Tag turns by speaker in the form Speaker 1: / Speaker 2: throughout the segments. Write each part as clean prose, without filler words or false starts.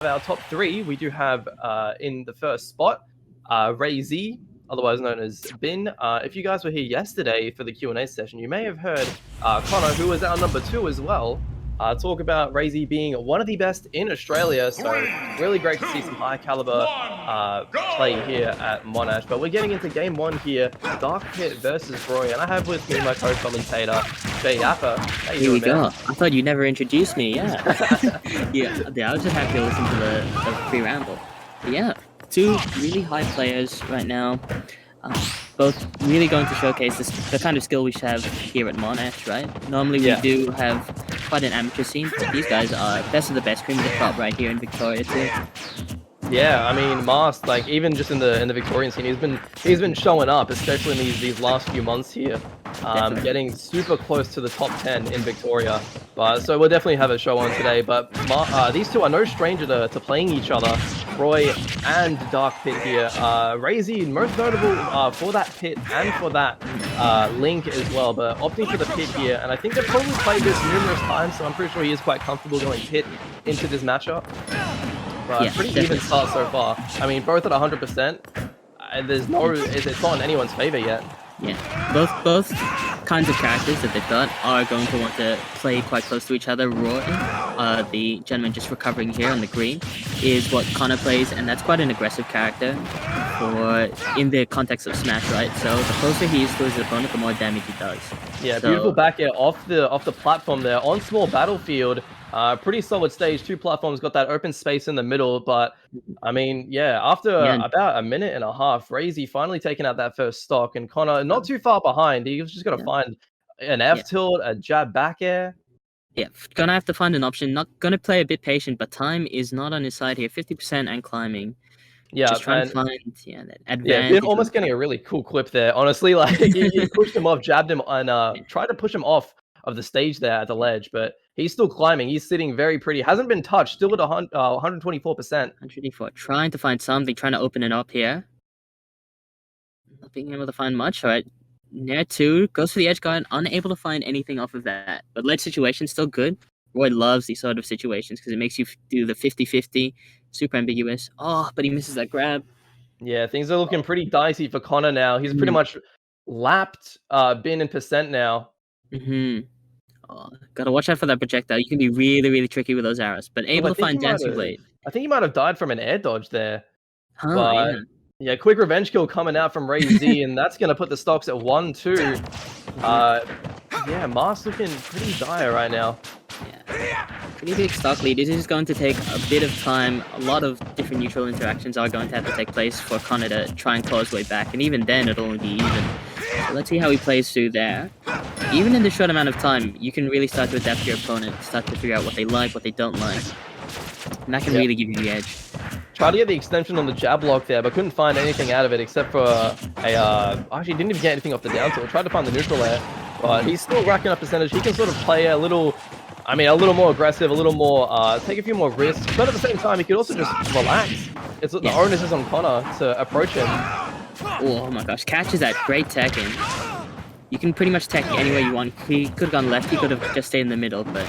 Speaker 1: Our top three, we do have in the first spot, RaZe, otherwise known as Bin. If you guys were here yesterday for the Q&A session, you may have heard Connor, who was our number 2 as well, talk about RaZe being one of the best in Australia. So really great to see some high caliber play here at Monash. But we're getting into game 1 here, Dark Pit versus Roy, and I have with me my co-commentator, Jay Yapper.
Speaker 2: Here we go. I thought you never introduced me. Yeah. I was just happy to listen to the pre-ramble. But yeah, two really high players right now. Both really going to showcase the kind of skill we have here at Monash, right? Normally we do have quite an amateur scene, but these guys are best of the best, cream of the crop right here in Victoria too.
Speaker 1: Yeah, I mean, MAST, like even just in the Victorian scene, he's been showing up, especially in these last few months here, getting super close to the top 10 in Victoria. But so we'll definitely have a show on today. But these two are no stranger to playing each other, Roy and Dark Pit here. RaZe most notable for that Pit and for that Link as well, but opting for the Pit here, and I think they've probably played this numerous times, so I'm pretty sure he is quite comfortable going Pit into this matchup. But yeah, pretty even start so far. I mean, both at 100%. And it's not in anyone's favor yet.
Speaker 2: Yeah, both kinds of characters that they've got are going to want to play quite close to each other. Roy, the gentleman just recovering here on the green, is what Connor plays, and that's quite an aggressive character in the context of Smash, right? So the closer he is to his opponent, the more damage he does.
Speaker 1: Yeah, so, beautiful back air off the platform there on small battlefield. Pretty solid stage. 2 platforms, got that open space in the middle. But I mean, yeah, after about a minute and a half, RaZe finally taking out that first stock, and Connor not too far behind. He was just got to find an F tilt, a jab back air.
Speaker 2: Yeah, gonna have to find an option. Not gonna play a bit patient, but time is not on his side here. 50% and climbing.
Speaker 1: Yeah,
Speaker 2: just trying to find that advantage.
Speaker 1: Yeah, been almost getting a really cool clip there. Honestly, like he pushed him off, jabbed him, and tried to push him off of the stage there at the ledge, but he's still climbing. He's sitting very pretty. Hasn't been touched. Still at 124%.
Speaker 2: 124. Trying to find something. Trying to open it up here. Not being able to find much. All right. Nair 2 goes for the edge guard. Unable to find anything off of that. But ledge situation still good. Roy loves these sort of situations because it makes you do the 50-50. Super ambiguous. Oh, but he misses that grab.
Speaker 1: Yeah, things are looking pretty dicey for Connor now. He's pretty much lapped Bin in percent now.
Speaker 2: Oh, gotta watch out for that projectile. You can be really, really tricky with those arrows, but able to find Dancing Blade.
Speaker 1: I think he might have died from an air dodge there.
Speaker 2: Huh,
Speaker 1: but, yeah, quick revenge kill coming out from RaZe, and that's going to put the stocks at 1-2. Yeah, MAST looking pretty dire right now.
Speaker 2: Yeah, pretty big stock lead. This is going to take a bit of time. A lot of different neutral interactions are going to have to take place for Connor to try and claw his way back, and even then it'll only be even. So let's see how he plays through there. Even in this short amount of time, you can really start to adapt to your opponent, start to figure out what they like, what they don't like. And that can really give you the edge.
Speaker 1: Tried to get the extension on the jab block there, but couldn't find anything out of it except for actually didn't even get anything off the down tilt. Tried to find the neutral air, but he's still racking up percentage. He can sort of play a little more aggressive, a little more, take a few more risks. But at the same time, he could also just relax. The onus is on Connor to approach him.
Speaker 2: Oh my gosh, catches that great tech in. You can pretty much tech anywhere you want. He could have gone left, he could have just stayed in the middle, but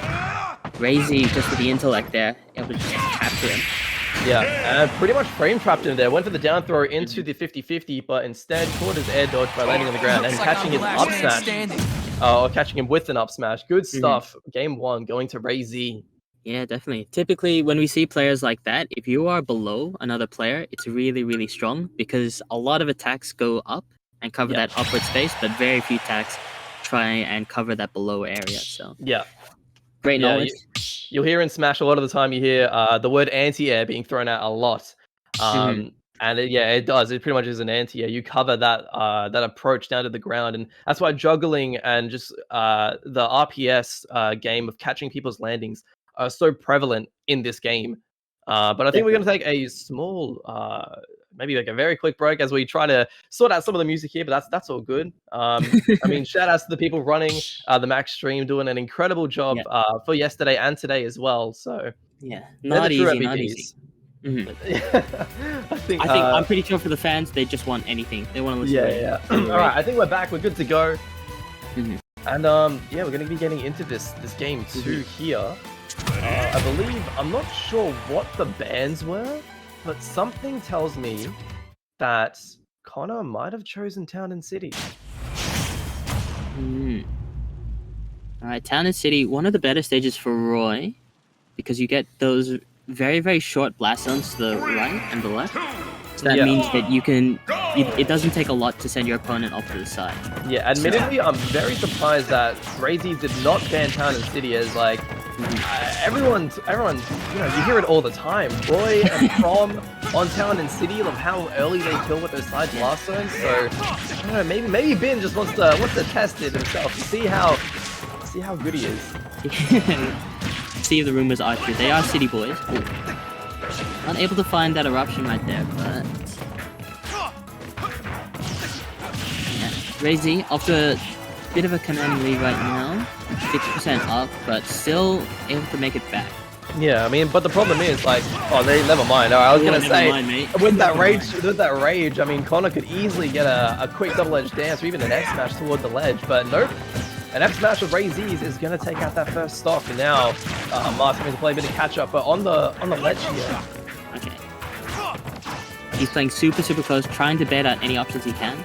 Speaker 2: RaZe, just with the intellect there, able to just capture him.
Speaker 1: Yeah, and pretty much frame trapped him there. Went for the down throw into the 50-50, but instead caught his air dodge by landing on the ground and catching his up smash. Or catching him with an up smash. Good stuff. Game 1 going to RaZe.
Speaker 2: Yeah, definitely. Typically, when we see players like that, if you are below another player, it's really, really strong because a lot of attacks go up and cover that upward space, but very few attacks try and cover that below area. So great knowledge.
Speaker 1: You'll hear in Smash a lot of the time. You hear the word anti-air being thrown out a lot, and it does. It pretty much is an anti-air. You cover that that approach down to the ground, and that's why juggling and just the RPS game of catching people's landings are so prevalent in this game. But I think we're going to take a small, maybe like a very quick break as we try to sort out some of the music here, but that's all good. I mean, shout outs to the people running the Max stream, doing an incredible job for yesterday and today as well. So
Speaker 2: not easy. I'm pretty sure for the fans, they just want anything. They want to listen to it.
Speaker 1: All right, I think we're back. We're good to go. And we're going to be getting into this game 2 here. I believe, I'm not sure what the bans were, but something tells me that Connor might have chosen Town and City.
Speaker 2: Alright, Town and City, one of the better stages for Roy, because you get those very, very short blast zones to the right and the left. So that means that you can... It doesn't take a lot to send your opponent off to the side.
Speaker 1: Yeah, admittedly, I'm very surprised that RaZe did not ban Town and City as, like, everyone, you know, you hear it all the time. Roy and Prom on Town and City of how early they kill with those side blast zones. So, I don't know, maybe Ben just wants to test it himself to see how good he is.
Speaker 2: See if the rumors are true. They are City boys. Ooh. Unable to find that eruption right there, but yeah. RaZe, after a bit of a commanding lead right now, 50% up, but still able to make it back.
Speaker 1: Yeah, I mean, but the problem is, like, oh, never mind. I was gonna say, with that rage, I mean, Connor could easily get a quick double-edged dance or even an F smash toward the ledge, but nope. An F smash of RaZe's is gonna take out that first stock, and now MAST having to play a bit of catch-up, but on the ledge here.
Speaker 2: Okay. He's playing super close, trying to bait out any options he can.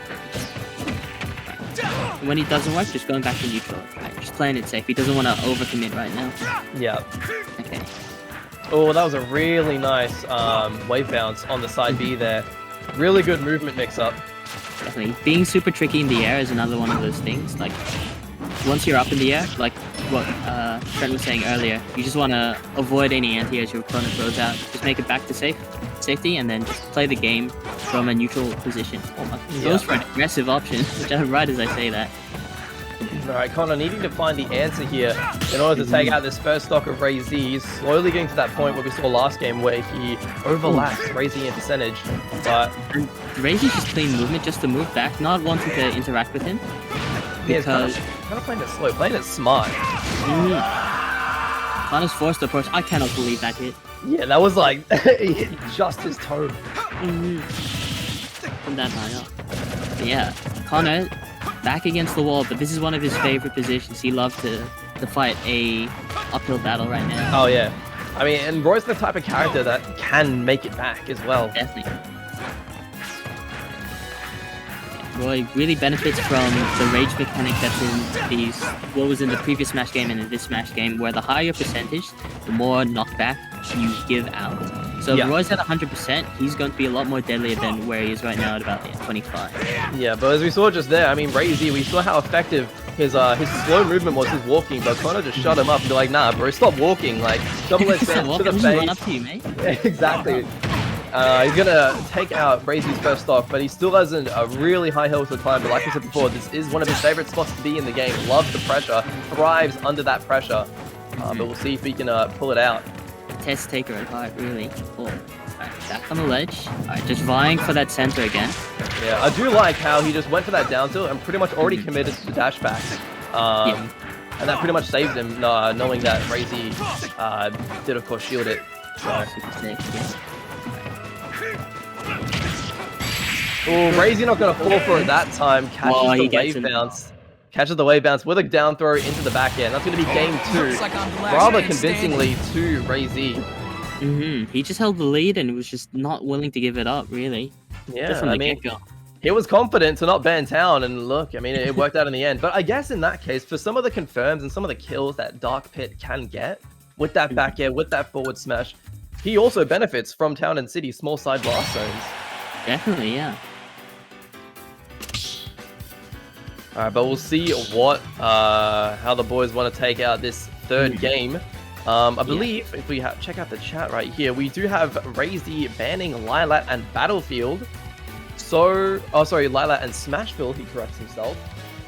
Speaker 2: And when he doesn't work, just going back to neutral. Right, just playing it safe. He doesn't want to overcommit right now.
Speaker 1: Yeah.
Speaker 2: Okay.
Speaker 1: Oh, that was a really nice wave bounce on the side B there. Really good movement mix-up.
Speaker 2: Definitely. Being super tricky in the air is another one of those things. Like, once you're up in the air, like what Trent was saying earlier, you just want to avoid any anti as your opponent throws out. Just make it back to safety, and then just play the game from a neutral position. Oh my, goes for an aggressive option, right as I say that.
Speaker 1: Alright, Connor needing to find the answer here in order to take out this first stock of RaZe. He's slowly getting to that point where we saw last game where he overlaps RaZe in percentage. But
Speaker 2: RaZe's just playing movement just to move back, not wanting to interact with him. Because
Speaker 1: kind of playing it slow, playing it smart.
Speaker 2: Connor's forced approach. I cannot believe that hit.
Speaker 1: Yeah, that was like he hit just his toe.
Speaker 2: From that high up. But yeah, Connor back against the wall, but this is one of his favorite positions. He loves to fight a uphill battle right now.
Speaker 1: Oh yeah, I mean, and Roy's the type of character that can make it back as well.
Speaker 2: Definitely. Roy really benefits from the rage mechanic that's in what was in the previous Smash game and in this Smash game, where the higher percentage, the more knockback you give out. So if Roy's at 100%, he's going to be a lot more deadlier than where he is right now at about 25.
Speaker 1: Yeah, but as we saw just there, I mean, RaZe, we saw how effective his slow movement was, his walking, but Connor just shut him up and be like, nah, bro, stop walking. Like, double edge dance to the face.
Speaker 2: Run up to you, mate.
Speaker 1: Yeah, exactly. He's gonna take out RaZe's first stock, but he still has a really high hill to climb. But like I said before, this is one of his favorite spots to be in the game. Loves the pressure, thrives under that pressure. But we'll see if he can pull it out.
Speaker 2: Test taker at heart, really. Oh, right, back on the ledge. Alright, just vying for that center again.
Speaker 1: Yeah, I do like how he just went for that down tilt and pretty much already committed to the dash back. And that pretty much saved him, knowing that RaZe did of course shield it. So. Oh, RaZe not gonna fall for it that time. Catches the wave bounce. Catches the wave bounce with a down throw into the back end. That's gonna be game 2. Rather convincingly to RaZe.
Speaker 2: He just held the lead and was just not willing to give it up, really.
Speaker 1: Yeah, I mean, he was confident to not ban Town, and look, I mean, it worked out in the end. But I guess in that case, for some of the confirms and some of the kills that Dark Pit can get with that back air, with that forward smash, he also benefits from Town and City small side blast zones.
Speaker 2: Definitely, yeah.
Speaker 1: Alright, but we'll see what how the boys want to take out this third game. I believe if we check out the chat right here, we do have RaZe banning Lylat and Battlefield. So, oh sorry, Lylat and Smashville, he corrects himself.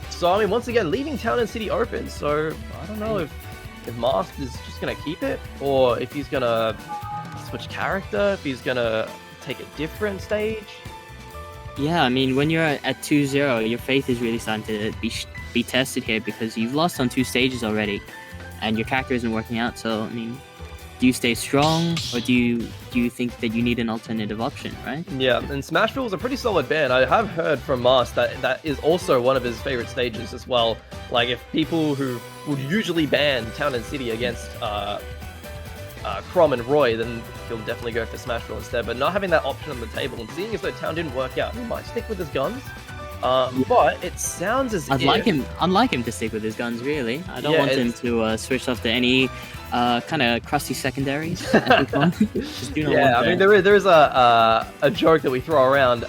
Speaker 1: So I mean, once again, leaving Town and City open. So I don't know if MAST is just gonna keep it, or if he's gonna switch character, if he's gonna take a different stage.
Speaker 2: Yeah, I mean, when you're at 2-0, your faith is really starting to be tested here, because you've lost on 2 stages already, and your character isn't working out. So, I mean, do you stay strong, or do you think that you need an alternative option, right? Yeah,
Speaker 1: and Smashville is a pretty solid ban. I have heard from MAST that is also one of his favorite stages as well. Like, if people who would usually ban Town and City against Crom and Roy, then he'll definitely go for Smash Bros instead. But not having that option on the table and seeing as though Town didn't work out, he might stick with his guns. But it sounds as
Speaker 2: I'd like him to stick with his guns, really. I don't want him to switch off to any kind of crusty secondaries. Just do not want
Speaker 1: I mean, there is a joke that we throw around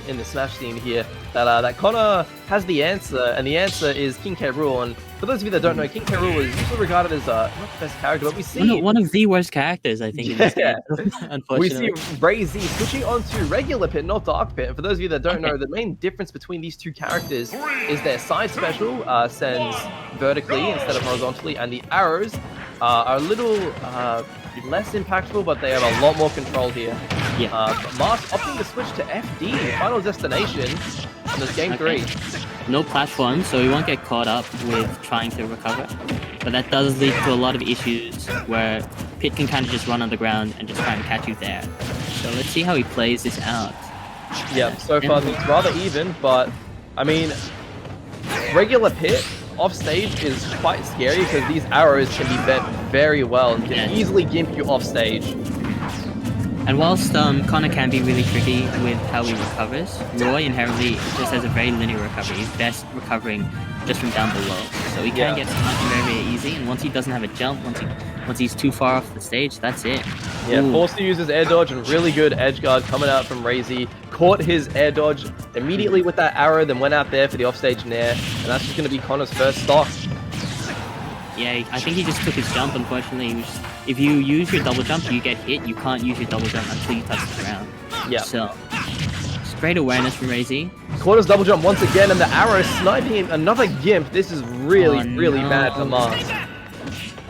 Speaker 1: in the Smash scene here that Connor has the answer, and the answer is King K. Rool. And for those of you that don't know, King K. Rool is usually regarded as not the best character, but we see
Speaker 2: one of the worst characters, I think. In this game, unfortunately,
Speaker 1: we see RaZe switching on to regular Pit, not Dark Pit. And for those of you that don't know, the main difference between these two characters is their side special sends vertically instead of horizontally, and the arrows are a little less impactful, but they have a lot more control here. MAST opting to switch to FD, Final Destination, and this game 3.
Speaker 2: No platform, so he won't get caught up with trying to recover. But that does lead to a lot of issues where Pit can kind of just run on the ground and just try and catch you there. So let's see how he plays this out.
Speaker 1: Yeah, so far it's rather even, but I mean, regular Pit off stage is quite scary because these arrows can be bent very well and can easily gimp you off stage.
Speaker 2: And whilst Connor can be really tricky with how he recovers, Roy inherently just has a very linear recovery. He's best recovering just from down below. So he can get stuck very, very easy, and once he doesn't have a jump, once he's too far off the stage, that's it.
Speaker 1: Yeah, forced to use his air dodge, and really good edge guard coming out from RaZe. Caught his air dodge immediately with that arrow, then went out there for the offstage nair, and that's just going to be Connor's first stock.
Speaker 2: Yeah, I think he just took his jump, unfortunately. If you use your double jump, you get hit. You can't use your double jump until you touch the ground. Yeah. So, great awareness from RaZe.
Speaker 1: Caught his double jump once again, and the arrow sniping him. Another gimp. This is really, really bad for MAST.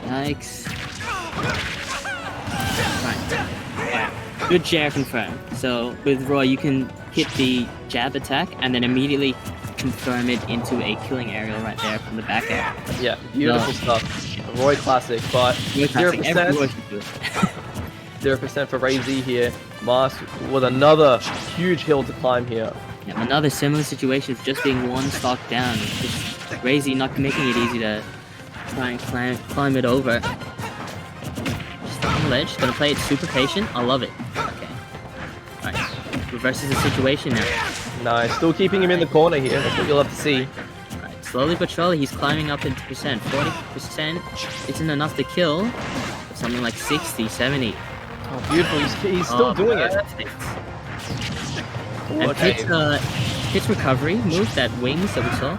Speaker 2: Yikes. Right. Good share confirmed. So, with Roy, you can hit the jab attack, and then immediately confirm it into a killing aerial right there from the back end.
Speaker 1: Yeah, beautiful stuff. Roy classic, but 0%, 0% for RaZe here. MAST with another huge hill to climb here.
Speaker 2: Yeah, another similar situation of just being one stock down. Just RaZe not making it easy to try and climb it over. Just on the ledge, gonna play it super patient. I love it. Okay. Alright. Reverses the situation now.
Speaker 1: Nice, still keeping him in the corner here. That's what you'll have to see.
Speaker 2: Right, slowly but surely, he's climbing up into percent. 40% isn't enough to kill. Something like 60, 70.
Speaker 1: Oh, beautiful. He's still doing it.
Speaker 2: And Pit's recovery move, that wings that we saw,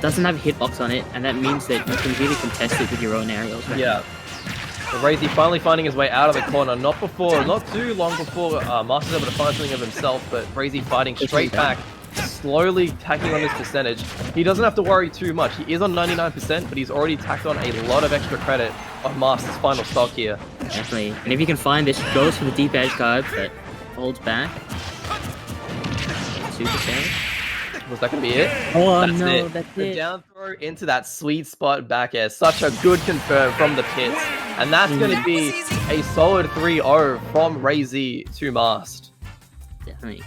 Speaker 2: doesn't have a hitbox on it, and that means that you can really contest it with your own aerials. Right now.
Speaker 1: RaZe finally finding his way out of the corner. Not too long before MAST is able to find something of himself, but RaZe fighting straight back, slowly tacking on his percentage. He doesn't have to worry too much. He is on 99%, but he's already tacked on a lot of extra credit on MAST's final stock here.
Speaker 2: Definitely. And if you can find this, goes for the deep edge guard, but holds back. Super save.
Speaker 1: Was that going to be it?
Speaker 2: Oh, that's it. That's
Speaker 1: the down throw into that sweet spot back air. Such a good confirm from the pits. And that's going to be a solid 3-0 from RaZe to MAST.
Speaker 2: Definitely.